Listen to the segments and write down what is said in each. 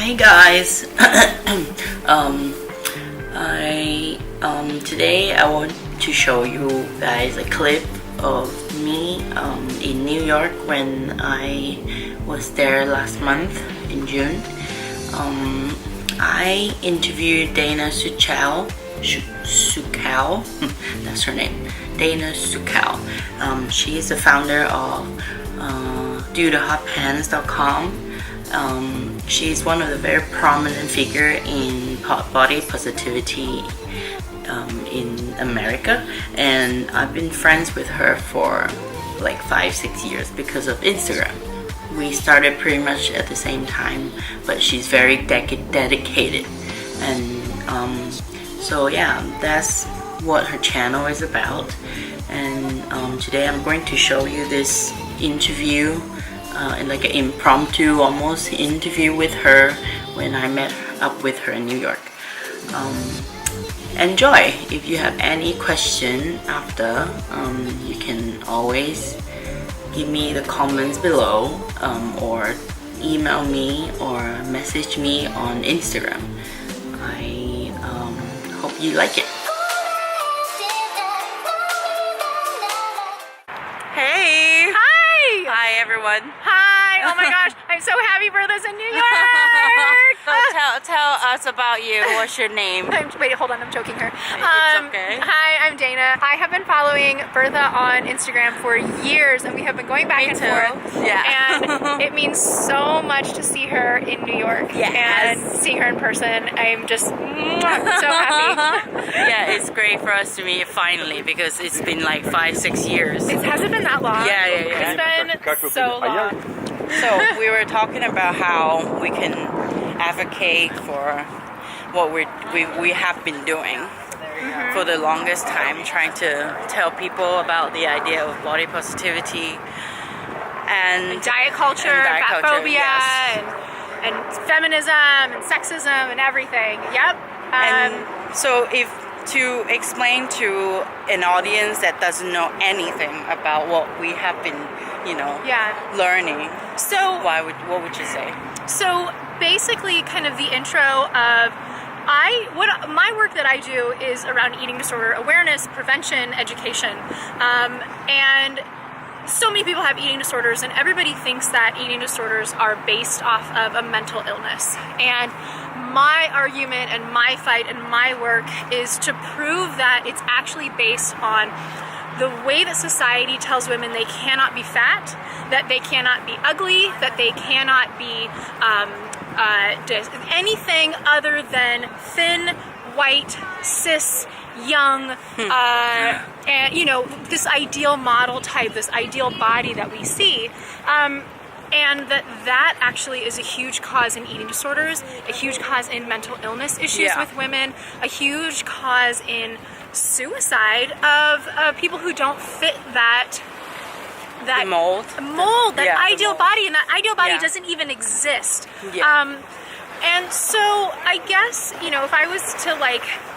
Hi guys. Today I want to show you guys a clip of me in New York when I was there last month in June. I interviewed Dana Suchow. Suchow, that's her name. Dana Suchow. She is the founder of DoTheHotPants.com. She's one of the very prominent figure in body positivity in America, and I've been friends with her for like 5-6 years because of Instagram. We started pretty much at the same time, but she's very dedicated, and so yeah, that's what her channel is about. And today I'm going to show you this interview, like an impromptu almost interview with her when I met up with her in New York. Enjoy. If you have any question after, you can always give me the comments below, or email me or message me on Instagram. I hope you like it. Hey! Hi! Hi everyone. Hi! Oh my gosh, I'm so happy Bertha's in New York! So tell us about you. What's your name? Wait, hold on, I'm choking her. It's okay. Hi, I'm Dana. I have been following Bertha on Instagram for years, and we have been going back and forth. Yeah. And it means so much to see her in New York. Yes. And seeing her in person, I'm just so happy. Yeah, it's great for us to meet finally because it's been like 5-6 years. Has it been that long? Yeah. It's been so long. So we were talking about how we can advocate for what we have been doing for the longest time, trying to tell people about the idea of body positivity and diet culture, fat phobia, yes. and feminism and sexism and everything. Yep. And so to explain to an audience that doesn't know anything about what we have been, learning. So what would you say? So basically, kind of the intro of my work that I do is around eating disorder awareness, prevention, education, and so many people have eating disorders, and everybody thinks that eating disorders are based off of a mental illness. And my argument and my fight and my work is to prove that it's actually based on the way that society tells women they cannot be fat, that they cannot be ugly, that they cannot be anything other than thin, white, cis, young, and this ideal model type, this ideal body that we see. And that actually is a huge cause in eating disorders, a huge cause in mental illness issues with women, a huge cause in suicide of people who don't fit that mold, that ideal body, and that ideal body doesn't even exist. And so I guess, if I was to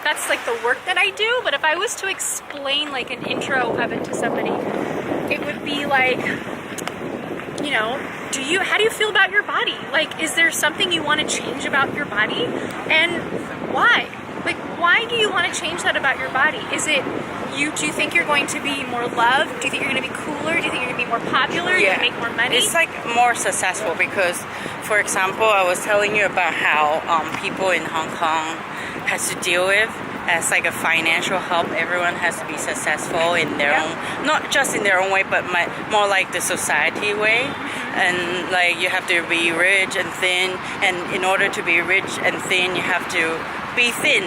that's like the work that I do, but if I was to explain like an intro of it to somebody, it would be like, how do you feel about your body? Like, is there something you want to change about your body? And why? Like, why do you want to change that about your body? Is it do you think you're going to be more loved? Do you think you're going to be cooler? Do you think you're going to be more popular? Do you make more money? It's like more successful because, for example, I was telling you about how people in Hong Kong has to deal with as like a financial help. Everyone has to be successful in their own, not just in their own way, but more like the society way. And like you have to be rich and thin, and in order to be rich and thin, you have to be thin,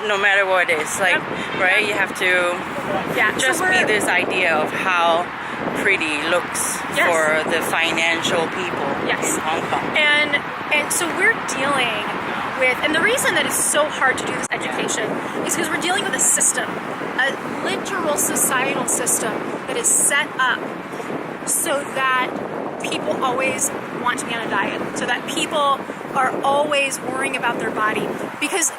no matter what it is. Like, right? You have to just be this idea of how pretty looks for the financial people in Hong Kong. And so we're dealing with, and the reason that it's so hard to do this education is because we're dealing with a system, a literal societal system that is set up so that people always want to be on a diet, so that people are always worrying about their body. Because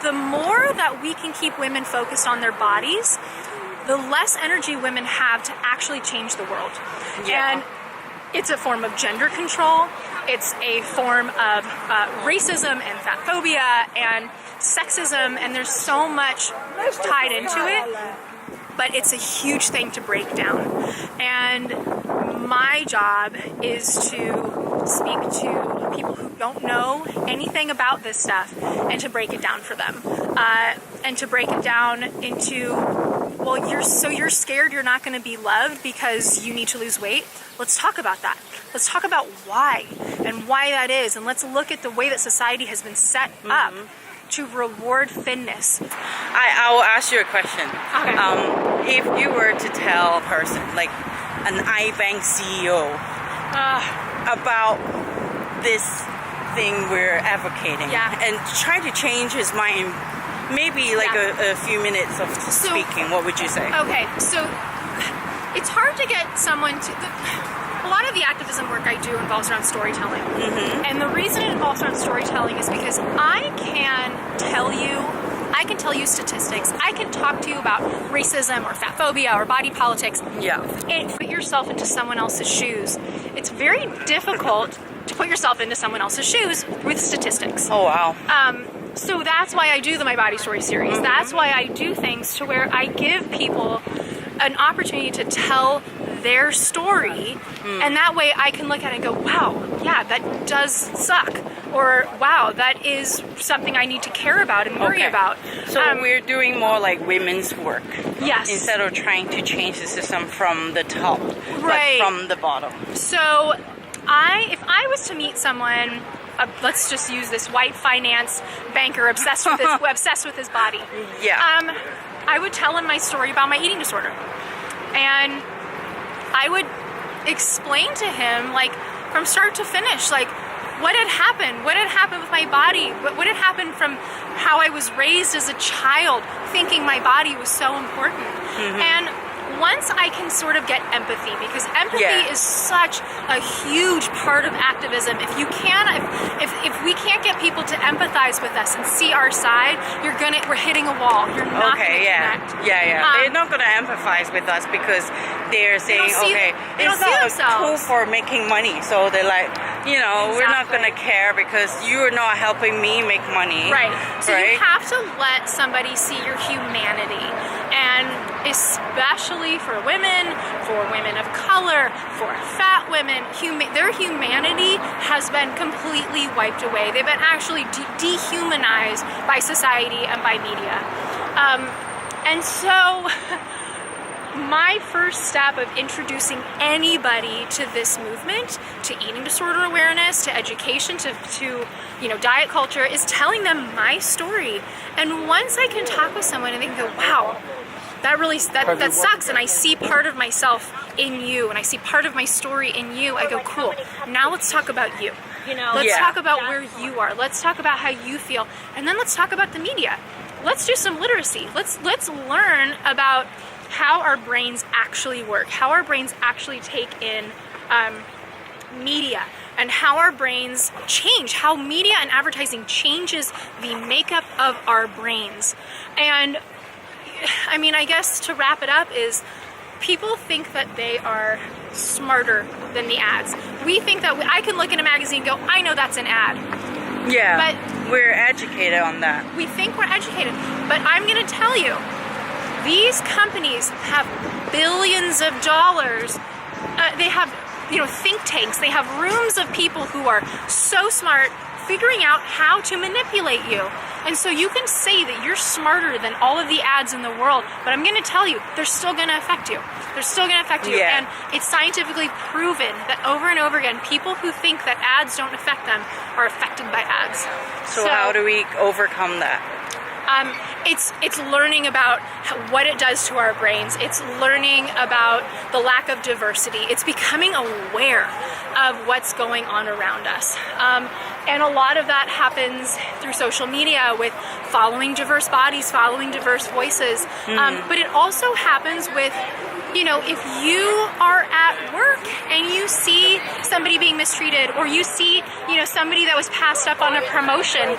the more that we can keep women focused on their bodies, the less energy women have to actually change the world. And it's a form of gender control. It's a form of racism and fat phobia and sexism, and there's so much tied into it. But it's a huge thing to break down. And my job is to speak to people who don't know anything about this stuff and to break it down for them. And to break it down into, well, you're scared you're not going to be loved because you need to lose weight. Let's talk about that. Let's talk about why and why that is. And let's look at the way that society has been set up to reward thinness. I will ask you a question. Okay. If you were to tell a person, like an iBank CEO, about this thing we're advocating, and try to change his mind, maybe like a few minutes of speaking, what would you say? Okay, so it's hard to get someone to... A lot of the activism work I do involves around storytelling. And the reason it involves around storytelling is because I can tell you statistics. I can talk to you about racism or fat phobia or body politics. And put yourself into someone else's shoes. It's very difficult to put yourself into someone else's shoes with statistics. Oh, wow. So that's why I do the My Body Story series. That's why I do things to where I give people an opportunity to tell their story, and that way I can look at it and go, wow, yeah, that does suck, or wow, that is something I need to care about and worry about. So we're doing more like women's work. Yes. Instead of trying to change the system from the top, right, but from the bottom. So if I was to meet someone, let's just use this white finance banker obsessed with his body. I would tell him my story about my eating disorder. And I would explain to him, like, from start to finish, like, what had happened with my body, what had happened from how I was raised as a child, thinking my body was so important. And once I can sort of get empathy, because empathy is such a huge part of activism. If we can't get people to empathize with us and see our side, we're hitting a wall. You're not going to connect. They're not going to empathize with us because they're saying, it's not a tool for making money. So they're like, we're not going to care because you're not helping me make money. Right. So you have to let somebody see your humanity. And especially for women of color, for fat women, their humanity has been completely wiped away. They've been actually dehumanized by society and by media. And so my first step of introducing anybody to this movement, to eating disorder awareness, to education, to diet culture, is telling them my story. And once I can talk with someone and they can go, wow, that sucks, and I see part of myself in you, and I see part of my story in you, I go, cool, now let's talk about you. Let's talk about where you are. Let's talk about how you feel. And then let's talk about the media. Let's do some literacy. Let's learn about how our brains actually work, how our brains actually take in media, and how our brains change, how media and advertising changes the makeup of our brains. And I mean, I guess to wrap it up is, people think that they are smarter than the ads. We think that I can look in a magazine and go, I know that's an ad. But we're educated on that. We think we're educated. But I'm going to tell you, these companies have billions of dollars. They have, think tanks. They have rooms of people who are so smart, figuring out how to manipulate you. And so you can say that you're smarter than all of the ads in the world, but I'm going to tell you, they're still going to affect you. They're still going to affect you. And it's scientifically proven that over and over again, people who think that ads don't affect them are affected by ads. So how do we overcome that? It's learning about what it does to our brains. It's learning about the lack of diversity. It's becoming aware of what's going on around us. And a lot of that happens through social media with following diverse bodies, following diverse voices. But it also happens with if you are at work and you see somebody being mistreated, or you see, somebody that was passed up on a promotion,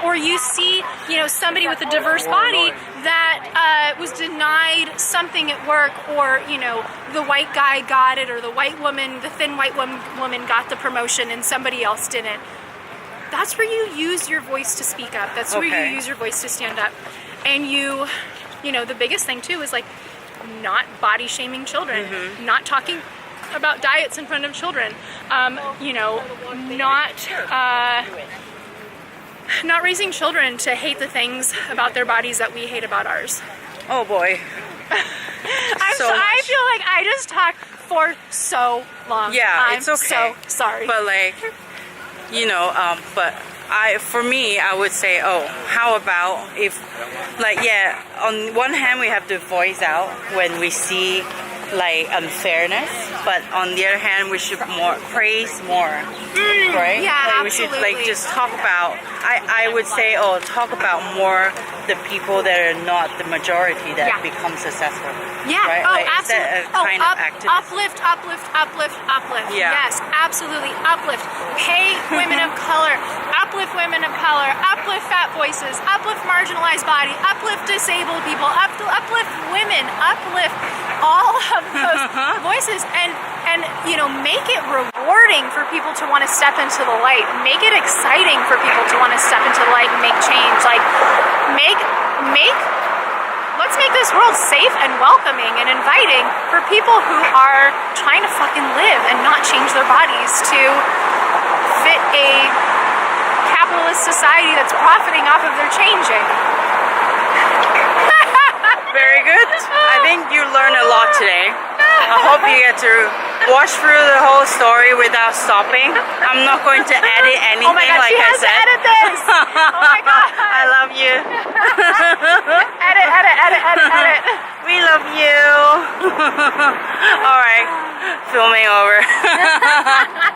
or you see, somebody with a diverse body that was denied something at work, or, the white guy got it, or the thin white woman got the promotion and somebody else didn't. That's where you use your voice to speak up. That's where you use your voice to stand up. And the biggest thing too is like not body shaming children, not talking about diets in front of children, not raising children to hate the things about their bodies that we hate about ours. Oh boy. I feel like I just talked for so long. Yeah, I'm it's okay. So sorry. But for me, I would say, how about if, on one hand, we have to voice out when we see, unfairness, but on the other hand, we should praise more, right? Yeah, we should, absolutely. just talk about, I would say, talk about more the people that are not the majority that become successful. Yeah, right? Absolutely. Kind of activism. Uplift. Yeah. Yes, absolutely. Uplift. Pay women of color. Uplift women of color. Uplift fat voices. Uplift marginalized body. Uplift disabled people. Uplift women. Uplift all of those voices. And make it rewarding for people to want to step into the light. Make it exciting for people to want to step into the light and make change. Let's make this world safe and welcoming and inviting for people who are trying to fucking live and not change their bodies to fit a capitalist society that's profiting off of their changing. Very good. I think you learned a lot today. I hope you get to watch through the whole story without stopping. I'm not going to edit anything. Oh my God, like she I has said. to edit this. Oh my God. I love you. Edit. We love you. All right, filming over.